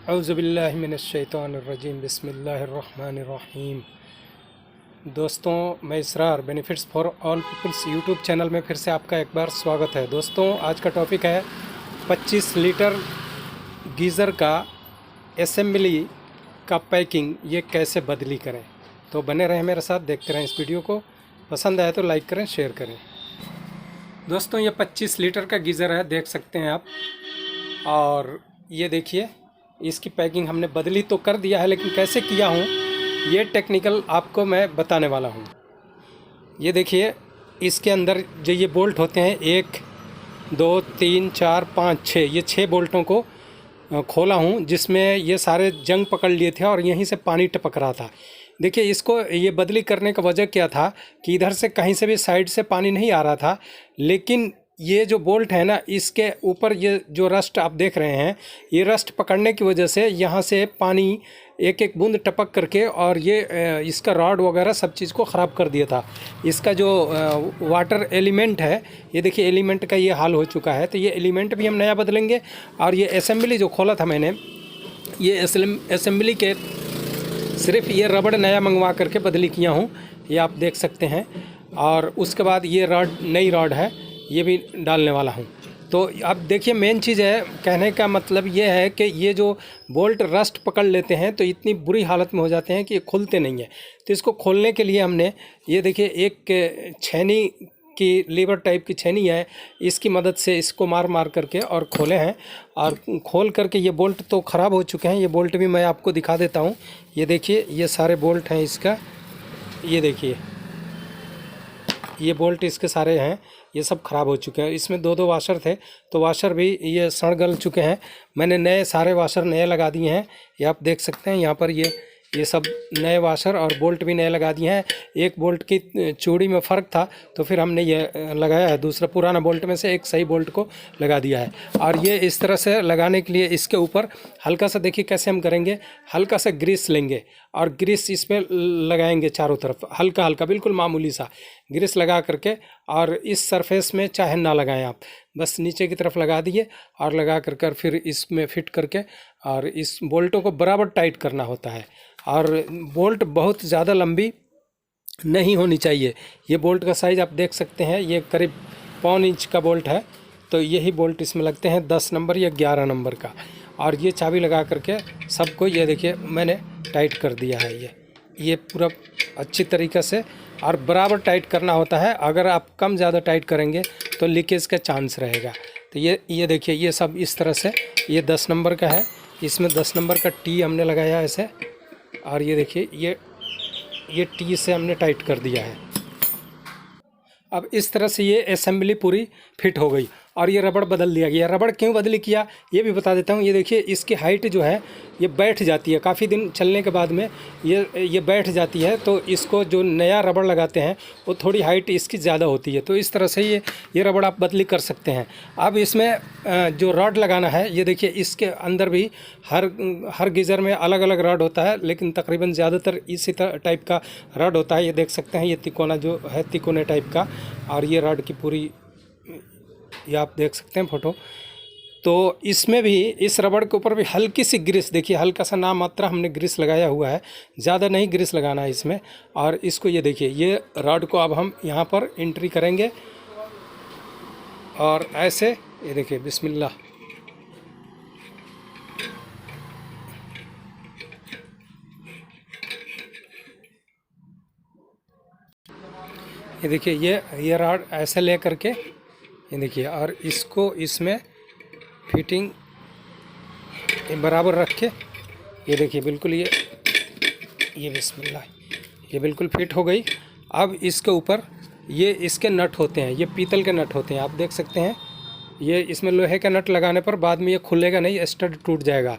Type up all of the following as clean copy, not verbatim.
औज़ुबिल्लाहि मिनश्शैतानिर्रजीम बिस्मिल्लाहिर्रहमानिर्रहीम। दोस्तों, मैं Israr benefits for all peoples YouTube channel में फिर से आपका एक बार स्वागत है। दोस्तों, आज का टॉपिक है 25 लीटर गीज़र का असेंबली का पैकिंग, ये कैसे बदली करें। तो बने रहें मेरे साथ, देखते रहें इस वीडियो को। पसंद आए तो लाइक करें, शेयर करें। दोस्तों, ये 25 लीटर का गीज़र है, देख सकते हैं आप। और ये देखिए, इसकी पैकिंग हमने बदली तो कर दिया है, लेकिन कैसे किया हूँ ये टेक्निकल आपको मैं बताने वाला हूँ। ये देखिए, इसके अंदर जो ये बोल्ट होते हैं 1 2 3 4 5 6, ये 6 बोल्टों को खोला हूँ, जिसमें ये सारे जंग पकड़ लिए थे और यहीं से पानी टपक रहा था। देखिए, इसको ये बदली करने का वजह क्या था कि इधर से कहीं से भी साइड से पानी नहीं आ रहा था, लेकिन ये जो बोल्ट है ना, इसके ऊपर ये जो रस्ट आप देख रहे हैं, ये रस्ट पकड़ने की वजह से यहाँ से पानी एक एक बूंद टपक करके और ये इसका रॉड वगैरह सब चीज़ को ख़राब कर दिया था। इसका जो वाटर एलिमेंट है, ये देखिए एलिमेंट का ये हाल हो चुका है। तो ये एलिमेंट भी हम नया बदलेंगे। और ये असेंबली जो खोला था मैंने, ये असेंबली के सिर्फ ये रबड़ नया मंगवा करके बदली किया हूँ, ये आप देख सकते हैं। और उसके बाद ये रॉड, नई रॉड है, ये भी डालने वाला हूँ। तो अब देखिए, मेन चीज़ है, कहने का मतलब ये है कि ये जो बोल्ट रस्ट पकड़ लेते हैं तो इतनी बुरी हालत में हो जाते हैं कि ये खुलते नहीं है। तो इसको खोलने के लिए हमने, ये देखिए, एक छेनी की लीवर टाइप की छेनी है, इसकी मदद से इसको मार मार करके और खोले हैं। और खोल करके ये बोल्ट तो ख़राब हो चुके हैं। ये बोल्ट भी मैं आपको दिखा देता हूँ। ये देखिए, ये सारे बोल्ट हैं इसका, ये देखिए, ये बोल्ट इसके सारे हैं, ये सब ख़राब हो चुके हैं। इसमें 2 वाशर थे, तो वाशर भी ये सड़ गल चुके हैं। मैंने नए सारे वाशर नए लगा दिए हैं, ये आप देख सकते हैं। यहाँ पर ये सब नए वाशर और बोल्ट भी नए लगा दिए हैं। एक बोल्ट की चूड़ी में फ़र्क था, तो फिर हमने ये लगाया है, दूसरा पुराना बोल्ट में से एक सही बोल्ट को लगा दिया है। और ये इस तरह से लगाने के लिए इसके ऊपर हल्का सा, देखिए कैसे हम करेंगे, हल्का सा ग्रीस लेंगे और ग्रीस इस पर लगाएंगे चारों तरफ, हल्का हल्का, बिल्कुल मामूली सा ग्रीस लगा करके। और इस सरफेस में चाहे ना लगाएं आप, बस नीचे की तरफ लगा दिए और लगा कर फिर इसमें फिट करके, और इस बोल्टों को बराबर टाइट करना होता है। और बोल्ट बहुत ज़्यादा लंबी नहीं होनी चाहिए। ये बोल्ट का साइज़ आप देख सकते हैं, ये करीब 1.25 इंच का बोल्ट है। तो यही बोल्ट इसमें लगते हैं, 10 नंबर या 11 नंबर का। और ये चाबी लगा करके सबको, ये देखिए मैंने टाइट कर दिया है। ये पूरा अच्छी तरीक़े से और बराबर टाइट करना होता है। अगर आप कम ज़्यादा टाइट करेंगे तो लीकेज का चांस रहेगा। तो ये देखिए, ये सब इस तरह से, ये 10 नंबर का है, इसमें 10 नंबर का टी हमने लगाया ऐसे। और ये देखिए, ये टी से हमने टाइट कर दिया है। अब इस तरह से ये असेंबली पूरी फिट हो गई। और ये रबड़ बदल दिया गया। रबड़ क्यों बदली किया ये भी बता देता हूँ। ये देखिए, इसकी हाइट जो है ये बैठ जाती है, काफ़ी दिन चलने के बाद में ये बैठ जाती है। तो इसको जो नया रबड़ लगाते हैं वो थोड़ी हाइट इसकी ज़्यादा होती है। तो इस तरह से ये रबड़ आप बदली कर सकते हैं। अब इसमें जो रॉड लगाना है, ये देखिए, इसके अंदर भी हर गीज़र में अलग अलग रॉड होता है, लेकिन तकरीबन ज़्यादातर इसी टाइप का रॉड होता है। ये देख सकते हैं, ये तिकोना जो है, तिकोने टाइप का। और ये रॉड की पूरी, ये आप देख सकते हैं फोटो। तो इसमें भी, इस रबड़ के ऊपर भी हल्की सी ग्रीस, देखिए हल्का सा नाम मात्रा हमने ग्रीस लगाया हुआ है, ज़्यादा नहीं ग्रीस लगाना है इसमें। और इसको, ये देखिए, ये रॉड को अब हम यहाँ पर एंट्री करेंगे और ऐसे, ये देखिए, बिस्मिल्लाह, ये देखिए, ये रॉड ऐसे ले करके, ये देखिए, और इसको इसमें फिटिंग बराबर रख के, ये देखिए, बिल्कुल ये बिस्मिल्लाह, ये बिल्कुल फिट हो गई। अब इसके ऊपर ये इसके नट होते हैं, ये पीतल के नट होते हैं, आप देख सकते हैं। ये इसमें लोहे का नट लगाने पर बाद में ये खुलेगा नहीं, स्टड टूट जाएगा।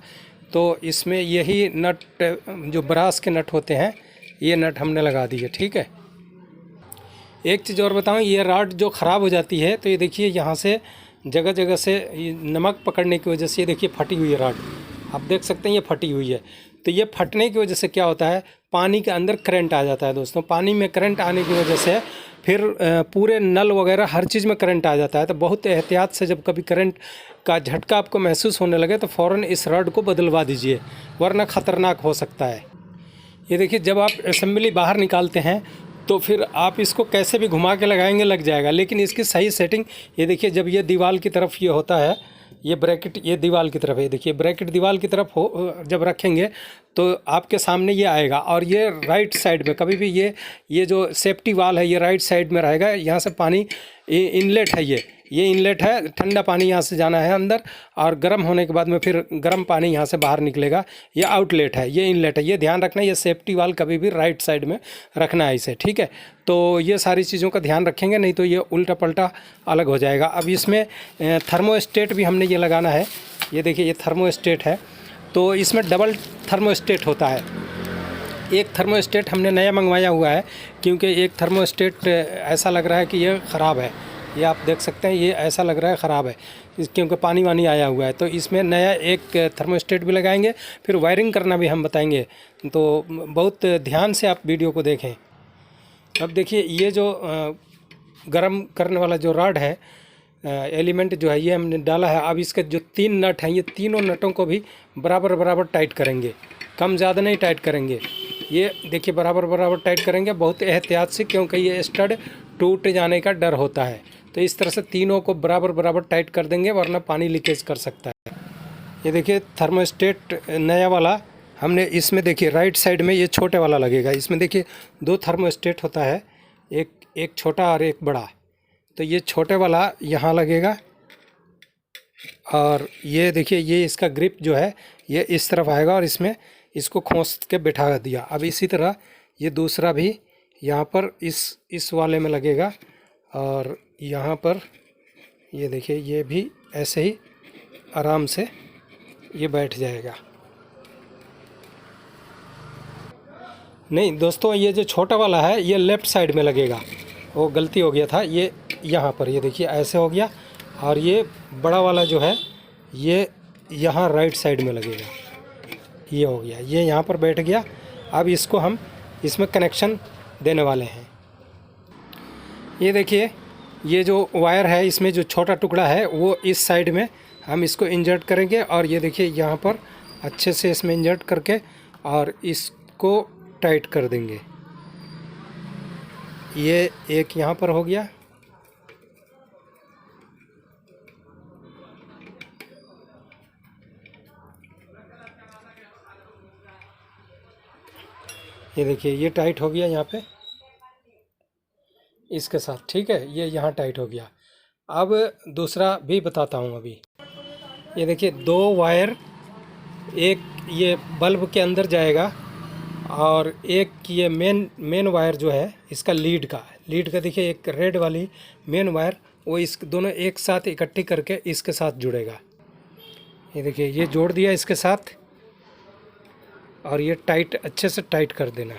तो इसमें यही नट, जो ब्रास के नट होते हैं, ये नट हमने लगा दिए। ठीक है। एक चीज़ और बताऊं, ये रॉड जो ख़राब हो जाती है, तो ये देखिए, यहाँ से जगह जगह से नमक पकड़ने की वजह से, ये देखिए फटी हुई है रॉड, आप देख सकते हैं, ये फटी हुई है। तो ये फटने की वजह से क्या होता है, पानी के अंदर करंट आ जाता है दोस्तों। पानी में करंट आने की वजह से फिर पूरे नल वगैरह हर चीज़ में करंट आ जाता है। तो बहुत एहतियात से जब कभी करंट का झटका आपको महसूस होने लगे तो फ़ौरन इस रॉड को बदलवा दीजिए, वरना ख़तरनाक हो सकता है। ये देखिए, जब आप असेंबली बाहर निकालते हैं तो फिर आप इसको कैसे भी घुमा के लगाएंगे लग जाएगा, लेकिन इसकी सही सेटिंग ये देखिए, जब ये दीवार की तरफ ये होता है, ये ब्रैकेट ये दीवार की तरफ है, देखिए ब्रैकेट दीवार की तरफ हो जब रखेंगे तो आपके सामने ये आएगा, और ये राइट साइड में कभी भी ये जो सेफ्टी वाल है ये राइट साइड में रहेगा। यहाँ से पानी इनलेट है, ये इनलेट है, ठंडा पानी यहाँ से जाना है अंदर, और गर्म होने के बाद में फिर गर्म पानी यहाँ से बाहर निकलेगा। ये आउटलेट है, ये इनलेट है, ये ध्यान रखना। ये सेफ्टी वाल कभी भी राइट साइड में रखना है इसे, ठीक है। तो ये सारी चीज़ों का ध्यान रखेंगे, नहीं तो ये उल्टा पल्टा अलग हो जाएगा। अब इसमें थर्मोस्टेट भी हमने ये लगाना है। ये देखिए, ये थर्मोस्टेट है, तो इसमें डबल थर्मोस्टेट होता है। एक थर्मोस्टेट हमने नया मंगवाया हुआ है, क्योंकि एक थर्मोस्टेट ऐसा लग रहा है कि ये ख़राब है। ये आप देख सकते हैं, ये ऐसा लग रहा है ख़राब है, क्योंकि पानी वानी आया हुआ है। तो इसमें नया एक थर्मोस्टेट भी लगाएंगे, फिर वायरिंग करना भी हम बताएंगे, तो बहुत ध्यान से आप वीडियो को देखें। अब देखिए, ये जो गर्म करने वाला जो रॉड है, एलिमेंट जो है, ये हमने डाला है। अब इसके जो 3 नट हैं, ये तीनों नटों को भी बराबर बराबर टाइट करेंगे, कम ज़्यादा नहीं टाइट करेंगे। ये देखिए, बराबर बराबर टाइट करेंगे, बहुत एहतियात से, क्योंकि ये स्टड टूट जाने का डर होता है। तो इस तरह से तीनों को बराबर बराबर टाइट कर देंगे, वरना पानी लीकेज कर सकता है। ये देखिए, थर्मोस्टेट नया वाला हमने इसमें देखिए राइट साइड में ये छोटे वाला लगेगा। इसमें देखिए 2 थर्मोस्टेट होता है, एक छोटा और एक बड़ा। तो ये छोटे वाला यहाँ लगेगा, और ये देखिए, ये इसका ग्रिप जो है ये इस तरफ आएगा, और इसमें इसको खोस के बैठा दिया। अब इसी तरह ये दूसरा भी यहाँ पर इस वाले में लगेगा, और यहाँ पर ये देखिए, ये भी ऐसे ही आराम से ये बैठ जाएगा। नहीं दोस्तों, ये जो छोटा वाला है ये लेफ़्ट साइड में लगेगा, वो गलती हो गया था। ये यहाँ पर ये देखिए ऐसे हो गया, और ये बड़ा वाला जो है ये यहाँ राइट साइड में लगेगा। ये हो गया, ये यहाँ पर बैठ गया। अब इसको हम इसमें कनेक्शन देने वाले हैं। ये देखिए, ये जो वायर है इसमें जो छोटा टुकड़ा है वो इस साइड में हम इसको इंजर्ट करेंगे, और ये देखिए यहाँ पर अच्छे से इसमें इंजर्ट करके और इसको टाइट कर देंगे। ये एक यहाँ पर हो गया। ये देखिए, ये टाइट हो गया यहाँ पे इसके साथ, ठीक है। ये यहाँ टाइट हो गया। अब दूसरा भी बताता हूँ अभी। ये देखिए, 2 वायर, एक ये बल्ब के अंदर जाएगा, और एक ये मेन वायर जो है इसका लीड का देखिए, एक रेड वाली मेन वायर, वो इस दोनों एक साथ इकट्ठी करके इसके साथ जुड़ेगा। ये देखिए, ये जोड़ दिया इसके साथ, और ये टाइट, अच्छे से टाइट कर देना।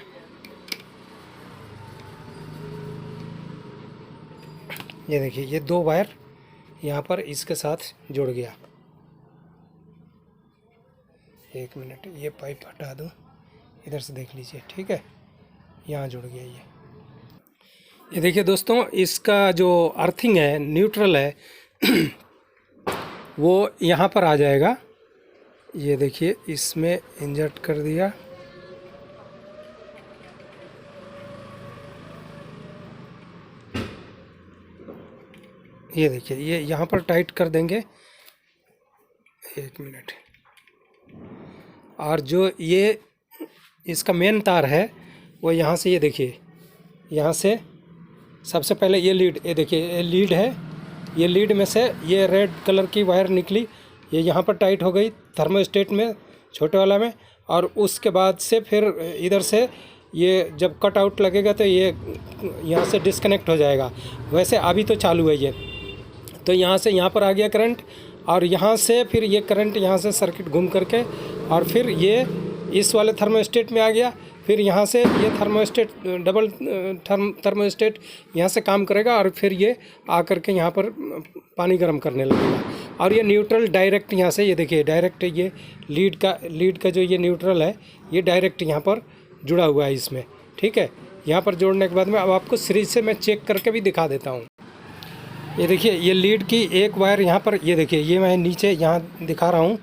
ये देखिए, ये 2 वायर यहाँ पर इसके साथ जुड़ गया। एक मिनट, ये पाइप हटा दूँ, इधर से देख लीजिए, ठीक है, यहाँ जुड़ गया ये देखिए दोस्तों, इसका जो अर्थिंग है, न्यूट्रल है वो यहाँ पर आ जाएगा। ये देखिए, इसमें इंजर्ट कर दिया। ये देखिए, ये यहाँ पर टाइट कर देंगे। एक मिनट। और जो ये इसका मेन तार है वो यहाँ से, ये देखिए, यहाँ से सबसे पहले ये लीड, ये देखिए, ये लीड है। ये लीड में से ये रेड कलर की वायर निकली, ये यहाँ पर टाइट हो गई थर्मोस्टेट में, छोटे वाला में। और उसके बाद से फिर इधर से ये जब कट आउट लगेगा तो ये यहाँ से डिस्कनेक्ट हो जाएगा। वैसे अभी तो चालू है ये, तो यहाँ से यहाँ पर आ गया करंट, और यहाँ से फिर ये करंट यहाँ से सर्किट घूम करके, और फिर ये इस वाले थर्मोस्टेट में आ गया। फिर यहाँ से ये थर्मोस्टेट, डबल थर्मोस्टेट यहाँ से काम करेगा, और फिर ये आकर के यहाँ पर पानी गर्म करने लगेगा। और ये न्यूट्रल डायरेक्ट यहाँ से, ये देखिए डायरेक्ट, ये लीड का जो ये न्यूट्रल है, ये डायरेक्ट यहाँ पर जुड़ा हुआ है इसमें, ठीक है। यहाँ पर जोड़ने के बाद में अब आपको सीरीज से मैं चेक करके भी दिखा देता हूँ। ये देखिए, ये लीड की एक वायर यहाँ पर, ये देखिए, ये मैं नीचे यहाँ दिखा रहा हूँ,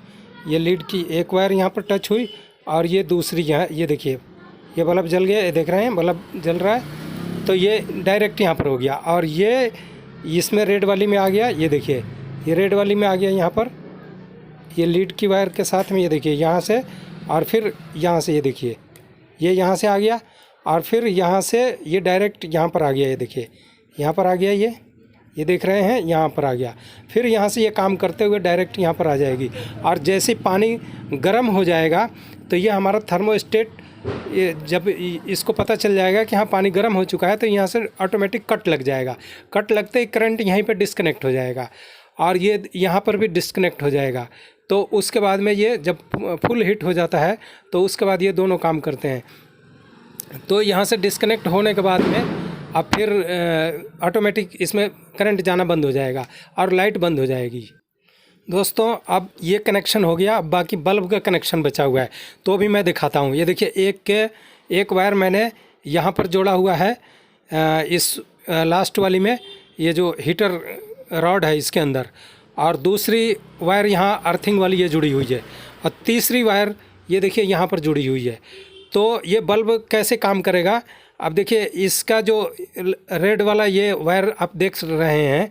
ये लीड की एक वायर यहाँ पर टच हुई और ये दूसरी यहाँ, ये देखिए ये बल्ब जल गया, ये देख रहे हैं बल्ब जल रहा है, तो ये डायरेक्ट यहाँ पर हो गया। और ये इसमें रेड वाली में आ गया, ये देखिए ये रेड वाली में आ गया यहाँ पर, ये लीड की वायर के साथ में, ये देखिए यहाँ से और फिर यहाँ से, ये देखिए ये यहाँ से आ गया और फिर यहाँ से ये डायरेक्ट यहाँ पर आ गया, ये देखिए यहाँ पर आ गया, ये देख रहे हैं यहाँ पर आ गया। फिर यहाँ से ये काम करते हुए डायरेक्ट यहाँ पर आ जाएगी। और जैसे पानी गर्म हो जाएगा तो ये हमारा थर्मोस्टेट, ये जब इसको पता चल जाएगा कि हाँ पानी गर्म हो चुका है, तो यहाँ से ऑटोमेटिक कट लग जाएगा। कट लगते ही करंट यहीं पर डिस्कनेक्ट हो जाएगा और ये यहाँ पर भी डिस्कनेक्ट हो जाएगा। तो उसके बाद में ये जब फुल हिट हो जाता है तो उसके बाद ये दोनों काम करते हैं। तो यहाँ से डिस्कनेक्ट होने के बाद में अब फिर ऑटोमेटिक इसमें करंट जाना बंद हो जाएगा और लाइट बंद हो जाएगी। दोस्तों अब ये कनेक्शन हो गया, अब बाकी बल्ब का कनेक्शन बचा हुआ है, तो भी मैं दिखाता हूँ। ये देखिए एक वायर मैंने यहाँ पर जोड़ा हुआ है, इस लास्ट वाली में, ये जो हीटर रॉड है इसके अंदर, और दूसरी वायर यहाँ अर्थिंग वाली ये जुड़ी हुई है, और तीसरी वायर ये देखिए यहाँ पर जुड़ी हुई है। तो ये बल्ब कैसे काम करेगा, अब देखिए इसका जो रेड वाला ये वायर आप देख रहे हैं,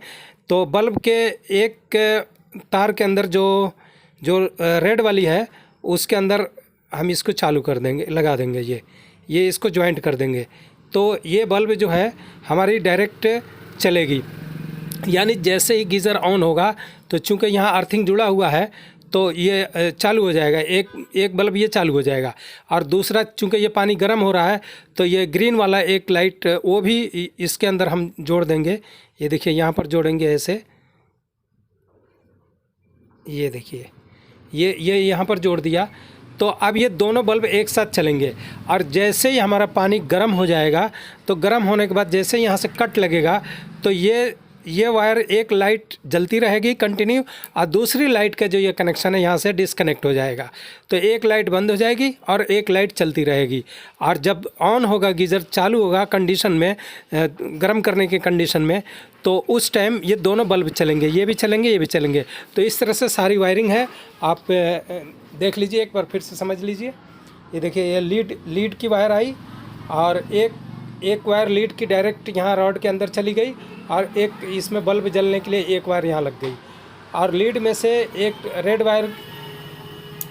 तो बल्ब के एक तार के अंदर जो रेड वाली है उसके अंदर हम इसको चालू कर देंगे, लगा देंगे, ये इसको ज्वाइंट कर देंगे, तो ये बल्ब जो है हमारी डायरेक्ट चलेगी। यानी जैसे ही गीज़र ऑन होगा तो चूँकि यहाँ अर्थिंग जुड़ा हुआ है तो ये चालू हो जाएगा, एक बल्ब ये चालू हो जाएगा, और दूसरा चूँकि ये पानी गर्म हो रहा है तो ये ग्रीन वाला एक लाइट वो भी इसके अंदर हम जोड़ देंगे। ये देखिए यहाँ पर जोड़ेंगे ऐसे, ये देखिए ये यहाँ पर जोड़ दिया। तो अब ये दोनों बल्ब एक साथ चलेंगे, और जैसे ही हमारा पानी गर्म हो जाएगा तो गर्म होने के बाद जैसे ही यहाँ से कट लगेगा तो ये वायर एक लाइट जलती रहेगी कंटिन्यू, और दूसरी लाइट का जो ये कनेक्शन है यहाँ से डिस्कनेक्ट हो जाएगा। तो एक लाइट बंद हो जाएगी और एक लाइट चलती रहेगी। और जब ऑन होगा, गीज़र चालू होगा कंडीशन में, गर्म करने की कंडीशन में, तो उस टाइम ये दोनों बल्ब चलेंगे, ये भी चलेंगे, ये भी चलेंगे। तो इस तरह से सारी वायरिंग है, आप देख लीजिए, एक बार फिर से समझ लीजिए। ये देखिए ये लीड की वायर आई, और एक वायर लीड की डायरेक्ट यहाँ रॉड के अंदर चली गई, और एक इसमें बल्ब जलने के लिए एक वायर यहाँ लग गई। और लीड में से एक रेड वायर,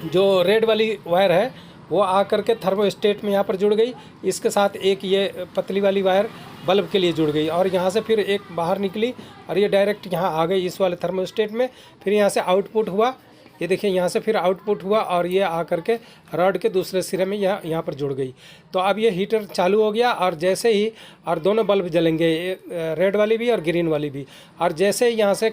जो रेड वाली वायर है वो आकर के थर्मोस्टेट में यहाँ पर जुड़ गई, इसके साथ एक ये पतली वाली वायर बल्ब के लिए जुड़ गई, और यहाँ से फिर एक बाहर निकली और ये डायरेक्ट यहाँ आ गई इस वाले थर्मोस्टेट में। फिर यहाँ से आउटपुट हुआ, ये देखिए यहाँ से फिर आउटपुट हुआ, और ये आकर के रॉड के दूसरे सिरे में यहाँ पर जुड़ गई। तो अब ये हीटर चालू हो गया, और जैसे ही, और दोनों बल्ब जलेंगे, रेड वाली भी और ग्रीन वाली भी। और जैसे ही यहाँ से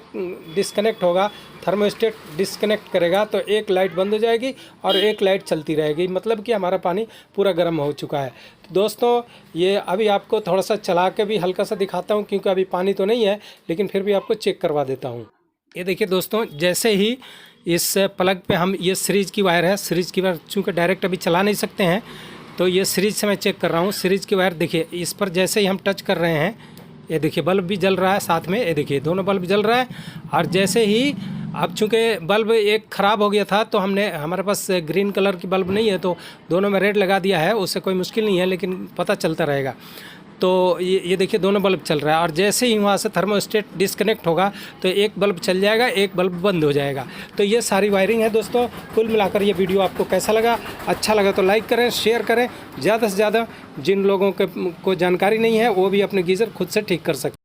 डिस्कनेक्ट होगा, थर्मोस्टेट डिस्कनेक्ट करेगा, तो एक लाइट बंद हो जाएगी और एक लाइट चलती रहेगी, मतलब कि हमारा पानी पूरा गर्म हो चुका है। तो दोस्तों ये अभी आपको थोड़ा सा चला के भी हल्का सा दिखाता हूँ, क्योंकि अभी पानी तो नहीं है, लेकिन फिर भी आपको चेक करवा देता हूँ। ये देखिए दोस्तों, जैसे ही इस प्लग पे हम, ये सीरीज़ की वायर है, सीरीज़ की वायर चूँकि डायरेक्ट अभी चला नहीं सकते हैं, तो ये सीरीज़ से मैं चेक कर रहा हूँ। सीरीज़ की वायर देखिए, इस पर जैसे ही हम टच कर रहे हैं, ये देखिए बल्ब भी जल रहा है साथ में, ये देखिए दोनों बल्ब जल रहा है। और जैसे ही, अब चूँकि बल्ब एक ख़राब हो गया था, तो हमारे पास ग्रीन कलर की बल्ब नहीं है, तो दोनों में रेड लगा दिया है, उससे कोई मुश्किल नहीं है, लेकिन पता चलता रहेगा। तो ये देखिए दोनों बल्ब चल रहा है, और जैसे ही वहाँ से थर्मोस्टेट डिस्कनेक्ट होगा तो एक बल्ब चल जाएगा, एक बल्ब बंद हो जाएगा। तो ये सारी वायरिंग है दोस्तों। कुल मिलाकर ये वीडियो आपको कैसा लगा? अच्छा लगा तो लाइक करें, शेयर करें, ज़्यादा से ज़्यादा जिन लोगों को जानकारी नहीं है वो भी अपने गीज़र खुद से ठीक कर सकते हैं।